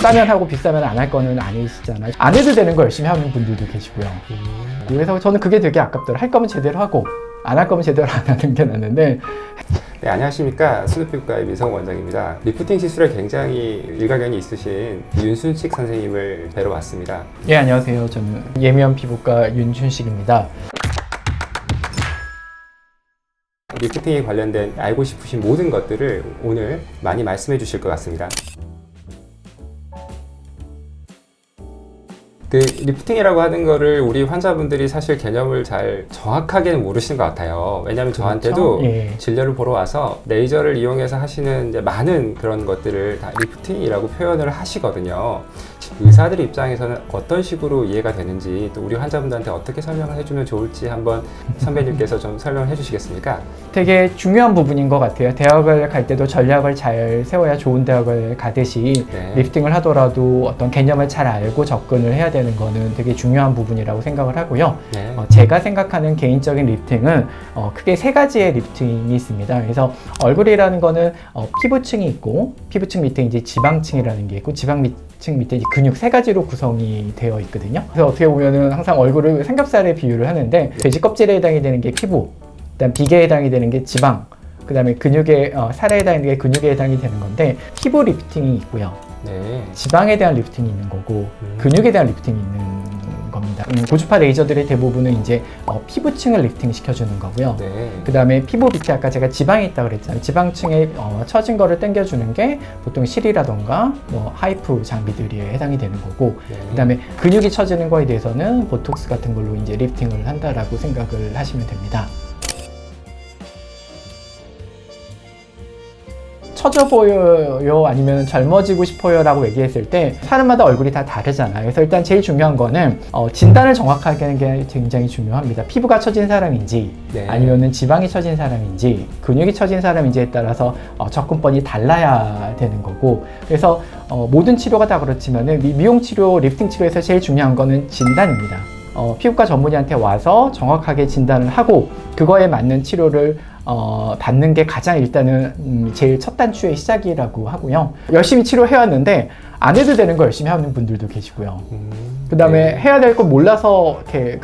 싸면 하고 비싸면 안 할 거는 아니시잖아요. 안 해도 되는 거 열심히 하는 분들도 계시고요. 그래서 저는 그게 되게 아깝더라고요. 할 거면 제대로 하고 안 할 거면 제대로 안 하는 게 낫는데. 네, 안녕하십니까. 수두피부과의 민성 원장입니다. 리프팅 시술에 굉장히 일가견이 있으신 윤순식 선생님을 뵈러 왔습니다. 예, 안녕하세요. 저는 예미연 피부과 윤준식입니다. 리프팅에 관련된 알고 싶으신 모든 것들을 오늘 많이 말씀해 주실 것 같습니다. 그 리프팅이라고 하는 거를 우리 환자분들이 사실 개념을 잘 정확하게는 모르시는 것 같아요. 왜냐하면 저한테도 예. 진료를 보러 와서 레이저를 이용해서 하시는 이제 많은 그런 것들을 다 리프팅이라고 표현을 하시거든요. 의사들 입장에서는 어떤 식으로 이해가 되는지, 또 우리 환자분들한테 어떻게 설명을 해주면 좋을지 한번 선배님께서 좀 설명을 해주시겠습니까? 되게 중요한 부분인 것 같아요. 대학을 갈 때도 전략을 잘 세워야 좋은 대학을 가듯이 네. 리프팅을 하더라도 어떤 개념을 잘 알고 접근을 해야 되는 거는 되게 중요한 부분이라고 생각을 하고요. 네. 제가 생각하는 개인적인 리프팅은 크게 세 가지의 리프팅이 있습니다. 그래서 얼굴이라는 거는 피부층이 있고, 피부층 밑에 이제 지방층이라는 게 있고, 지방층 밑에 이제 근육 세 가지로 구성이 되어 있거든요. 그래서 어떻게 보면은 항상 얼굴을 삼겹살에 비유를 하는데, 돼지 껍질에 해당이 되는 게 피부, 그다음 비계에 해당이 되는 게 지방, 그 다음에 근육에 살에 해당이 되는 게 근육에 해당이 되는 건데, 피부 리프팅이 있고요. 네. 지방에 대한 리프팅이 있는 거고, 근육에 대한 리프팅이 있는 겁니다. 고주파 레이저들의 대부분은 이제 피부층을 리프팅 시켜주는 거고요. 네. 그 다음에 피부 밑에 아까 제가 지방이 있다고 그랬잖아요. 지방층에 처진 거를 당겨주는 게 보통 실이라던가 하이프 장비들이 해당이 되는 거고, 네. 그 다음에 근육이 처지는 거에 대해서는 보톡스 같은 걸로 이제 리프팅을 한다라고 생각을 하시면 됩니다. 처져 보여요? 아니면 젊어지고 싶어요? 라고 얘기했을 때 사람마다 얼굴이 다 다르잖아요. 그래서 일단 제일 중요한 거는 진단을 정확하게 하는 게 굉장히 중요합니다. 피부가 처진 사람인지, 네. 아니면은 지방이 처진 사람인지, 근육이 처진 사람인지에 따라서 접근법이 달라야 되는 거고, 그래서 모든 치료가 다 그렇지만은 미용 치료, 리프팅 치료에서 제일 중요한 거는 진단입니다. 피부과 전문의한테 와서 정확하게 진단을 하고 그거에 맞는 치료를 받는 게 가장 일단은 제일 첫 단추의 시작이라고 하고요. 열심히 치료해왔는데 안 해도 되는 거 열심히 하는 분들도 계시고요. 그 다음에 네. 해야 될 걸 몰라서 이렇게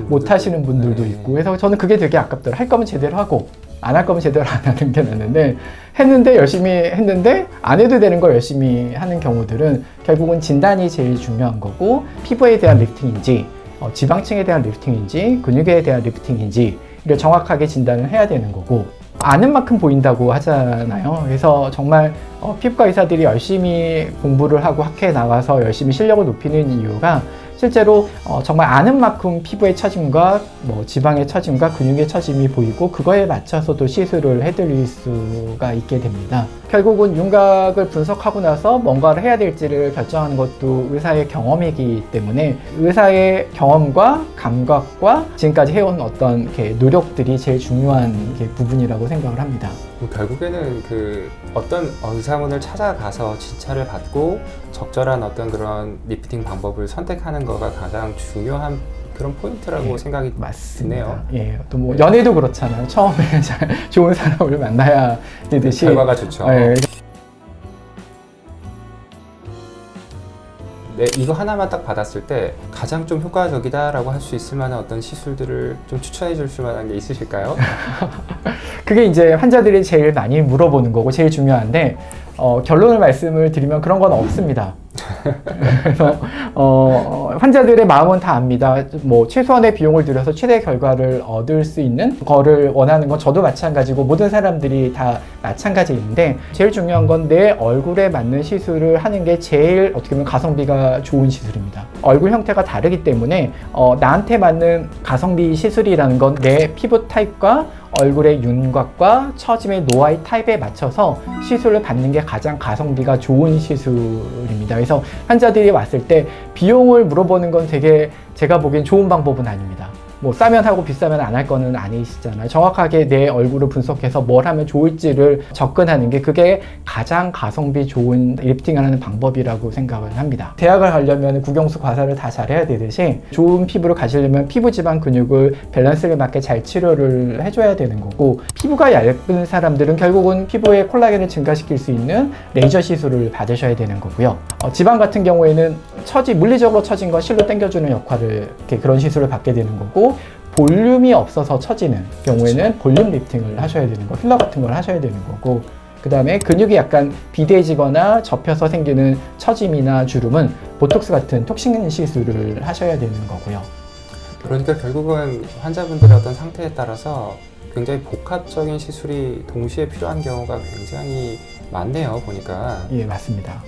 못 하시는 분들도 네. 있고, 그래서 저는 그게 되게 아깝더라고요. 할 거면 제대로 하고 안 할 거면 제대로 안 하는 게 낫는데, 했는데 열심히 했는데 안 해도 되는 걸 열심히 하는 경우들은 결국은 진단이 제일 중요한 거고, 피부에 대한 리프팅인지 지방층에 대한 리프팅인지 근육에 대한 리프팅인지 를 정확하게 진단을 해야 되는 거고, 아는 만큼 보인다고 하잖아요. 그래서 정말 피부과 의사들이 열심히 공부를 하고 학회에 나가서 열심히 실력을 높이는 이유가 실제로 정말 아는 만큼 피부의 처짐과 지방의 처짐과 근육의 처짐이 보이고 그거에 맞춰서도 시술을 해드릴 수가 있게 됩니다. 결국은 윤곽을 분석하고 나서 뭔가를 해야 될지를 결정하는 것도 의사의 경험이기 때문에 의사의 경험과 감각과 지금까지 해온 어떤 노력들이 제일 중요한 부분이라고 생각을 합니다. 결국에는 어떤 의사원을 찾아가서 진찰을 받고 적절한 어떤 그런 리프팅 방법을 선택하는 거가 가장 중요한 그런 포인트라고 생각이 드네요. 예, 또 연애도 그렇잖아요. 처음에 좋은 사람을 만나야 되듯이 결과가 좋죠. 예. 네, 이거 하나만 딱 받았을 때 가장 좀 효과적이다라고 할 수 있을 만한 어떤 시술들을 좀 추천해 주실 만한 게 있으실까요? 그게 이제 환자들이 제일 많이 물어보는 거고 제일 중요한데, 결론을 말씀을 드리면 그런 건 없습니다. 그래서 환자들의 마음은 다 압니다. 최소한의 비용을 들여서 최대 결과를 얻을 수 있는 거를 원하는 건 저도 마찬가지고 모든 사람들이 다 마찬가지인데, 제일 중요한 건 내 얼굴에 맞는 시술을 하는 게 제일 어떻게 보면 가성비가 좋은 시술입니다. 얼굴 형태가 다르기 때문에 나한테 맞는 가성비 시술이라는 건 내 피부 타입과 얼굴의 윤곽과 처짐의 노화의 타입에 맞춰서 시술을 받는 게 가장 가성비가 좋은 시술입니다. 그래서 환자들이 왔을 때 비용을 물어보는 건 되게 제가 보기엔 좋은 방법은 아닙니다. 뭐 싸면 하고 비싸면 안 할 거는 아니시잖아요. 정확하게 내 얼굴을 분석해서 뭘 하면 좋을지를 접근하는 게 그게 가장 가성비 좋은 리프팅을 하는 방법이라고 생각을 합니다. 대학을 가려면 국영수 과사를 다 잘해야 되듯이 좋은 피부를 가지려면 피부 지방 근육을 밸런스를 맞게 잘 치료를 해줘야 되는 거고, 피부가 얇은 사람들은 결국은 피부의 콜라겐을 증가시킬 수 있는 레이저 시술을 받으셔야 되는 거고요. 지방 같은 경우에는 물리적으로 처진 거 실로 당겨주는 역할을 그런 시술을 받게 되는 거고, 볼륨이 없어서 처지는 경우에는 볼륨 리프팅을 하셔야 되는 거, 필러 같은 걸 하셔야 되는 거고, 그 다음에 근육이 약간 비대해지거나 접혀서 생기는 처짐이나 주름은 보톡스 같은 톡신 시술을 하셔야 되는 거고요. 그러니까 결국은 환자분들의 어떤 상태에 따라서 굉장히 복합적인 시술이 동시에 필요한 경우가 굉장히 많네요, 보니까. 예, 맞습니다.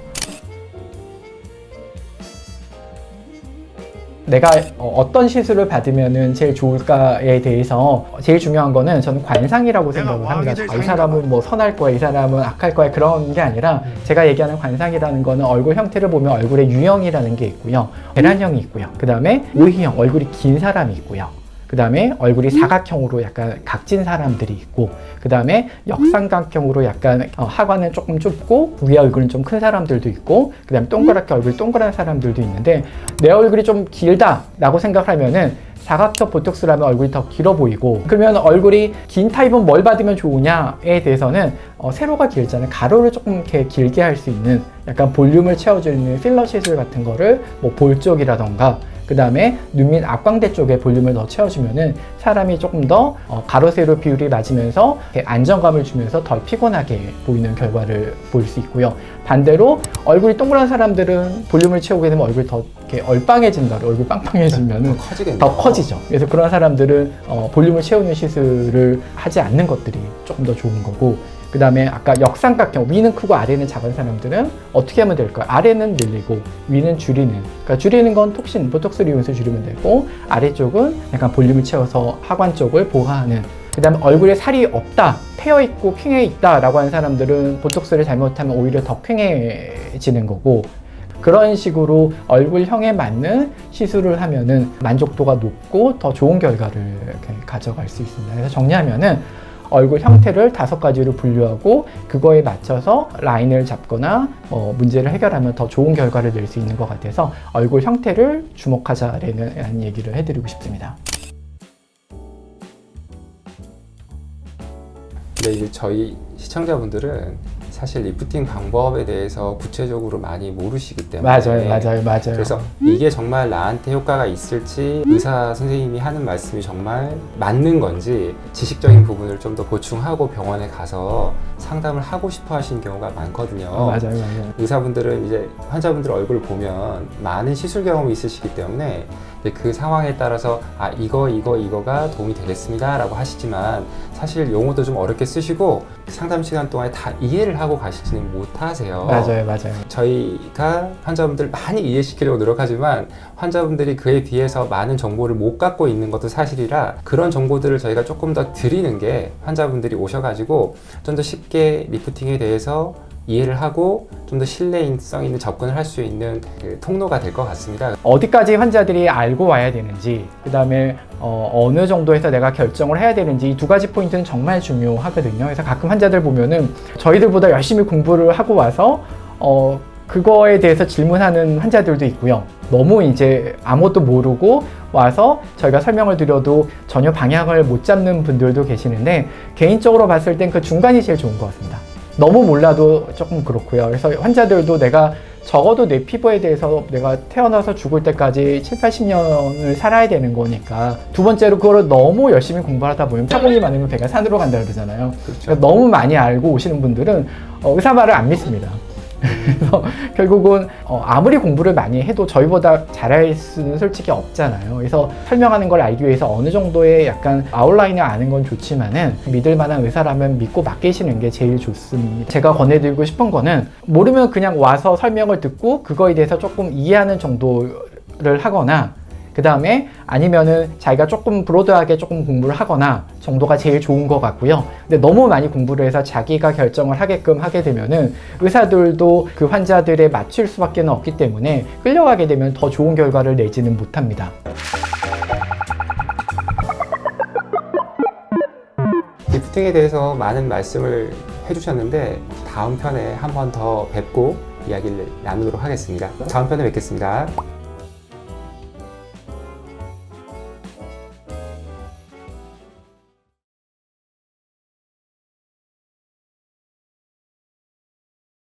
내가 어떤 시술을 받으면 제일 좋을까에 대해서 제일 중요한 거는 저는 관상이라고 생각을 합니다. 이 사람은 뭐 선할 거야, 이 사람은 악할 거야, 그런 게 아니라 제가 얘기하는 관상이라는 거는 얼굴 형태를 보면 얼굴의 유형이라는 게 있고요. 계란형이 있고요. 그 다음에 O형, 얼굴이 긴 사람이 있고요. 그 다음에 얼굴이 사각형으로 약간 각진 사람들이 있고, 그 다음에 역삼각형으로 약간 하관은 조금 좁고 위에 얼굴은 좀 큰 사람들도 있고, 그 다음에 동그랗게 얼굴이 동그란 사람들도 있는데, 내 얼굴이 좀 길다 라고 생각하면은 사각형 보톡스라면 얼굴이 더 길어 보이고, 그러면 얼굴이 긴 타입은 뭘 받으면 좋으냐에 대해서는 세로가 길잖아요. 가로를 조금 이렇게 길게 할 수 있는 약간 볼륨을 채워주는 필러 시술 같은 거를 뭐 볼 쪽이라던가, 그 다음에 눈 밑 앞광대 쪽에 볼륨을 더 채워주면은 사람이 조금 더 가로 세로 비율이 맞으면서 안정감을 주면서 덜 피곤하게 보이는 결과를 볼 수 있고요. 반대로 얼굴이 동그란 사람들은 볼륨을 채우게 되면 얼굴이 더 이렇게 얼빵해진다. 얼굴 빵빵해지면은 더 커지죠. 그래서 그런 사람들은 볼륨을 채우는 시술을 하지 않는 것들이 조금 더 좋은 거고, 그 다음에 아까 역삼각형, 위는 크고 아래는 작은 사람들은 어떻게 하면 될까요? 아래는 늘리고 위는 줄이는, 그러니까 줄이는 건 톡신, 보톡스를 이용해서 줄이면 되고, 아래쪽은 약간 볼륨을 채워서 하관 쪽을 보호하는. 그 다음에 얼굴에 살이 없다, 패여있고 퀭해 있다 라고 하는 사람들은 보톡스를 잘못하면 오히려 더 퀭해지는 거고, 그런 식으로 얼굴형에 맞는 시술을 하면은 만족도가 높고 더 좋은 결과를 가져갈 수 있습니다. 그래서 정리하면은 얼굴 형태를 5가지로 분류하고 그거에 맞춰서 라인을 잡거나 문제를 해결하면 더 좋은 결과를 낼 수 있는 것 같아서 얼굴 형태를 주목하자라는 얘기를 해드리고 싶습니다. 네, 이제 저희 시청자분들은 사실 리프팅 방법에 대해서 구체적으로 많이 모르시기 때문에 맞아요. 그래서 이게 정말 나한테 효과가 있을지, 의사 선생님이 하는 말씀이 정말 맞는 건지 지식적인 부분을 좀 더 보충하고 병원에 가서 상담을 하고 싶어 하시는 경우가 많거든요. 맞아요. 의사분들은 이제 환자분들 얼굴을 보면 많은 시술 경험이 있으시기 때문에 그 상황에 따라서 이거가 도움이 되겠습니다 라고 하시지만, 사실 용어도 좀 어렵게 쓰시고 상담 시간 동안에 다 이해를 하고 가시지는 못하세요. 맞아요. 저희가 환자분들 많이 이해시키려고 노력하지만 환자분들이 그에 비해서 많은 정보를 못 갖고 있는 것도 사실이라, 그런 정보들을 저희가 조금 더 드리는 게 환자분들이 오셔가지고 좀 더 쉽게 리프팅에 대해서 이해를 하고 좀 더 신뢰성 있는 접근을 할 수 있는 그 통로가 될 것 같습니다. 어디까지 환자들이 알고 와야 되는지, 그 다음에 어느 정도에서 내가 결정을 해야 되는지, 이 2가지 포인트는 정말 중요하거든요. 그래서 가끔 환자들 보면은 저희들보다 열심히 공부를 하고 와서 그거에 대해서 질문하는 환자들도 있고요. 너무 이제 아무것도 모르고 와서 저희가 설명을 드려도 전혀 방향을 못 잡는 분들도 계시는데, 개인적으로 봤을 땐 그 중간이 제일 좋은 것 같습니다. 너무 몰라도 조금 그렇고요. 그래서 환자들도 내가 적어도 내 피부에 대해서 내가 태어나서 죽을 때까지 7, 80년을 살아야 되는 거니까, 두 번째로 그거를 너무 열심히 공부하다 보면 타공이 많으면 배가 산으로 간다 그러잖아요. 그렇죠. 그러니까 너무 많이 알고 오시는 분들은 의사 말을 안 믿습니다. 그래서 결국은 아무리 공부를 많이 해도 저희보다 잘할 수는 솔직히 없잖아요. 그래서 설명하는 걸 알기 위해서 어느 정도의 약간 아웃라인을 아는 건 좋지만은 믿을 만한 의사라면 믿고 맡기시는 게 제일 좋습니다. 제가 권해드리고 싶은 거는, 모르면 그냥 와서 설명을 듣고 그거에 대해서 조금 이해하는 정도를 하거나, 그 다음에 아니면은 자기가 조금 브로드하게 조금 공부를 하거나 정도가 제일 좋은 것 같고요. 근데 너무 많이 공부를 해서 자기가 결정을 하게끔 하게 되면은 의사들도 그 환자들에 맞출 수밖에 없기 때문에 끌려가게 되면 더 좋은 결과를 내지는 못합니다. 리프팅에 대해서 많은 말씀을 해주셨는데 다음 편에 한 번 더 뵙고 이야기를 나누도록 하겠습니다. 다음 편에 뵙겠습니다.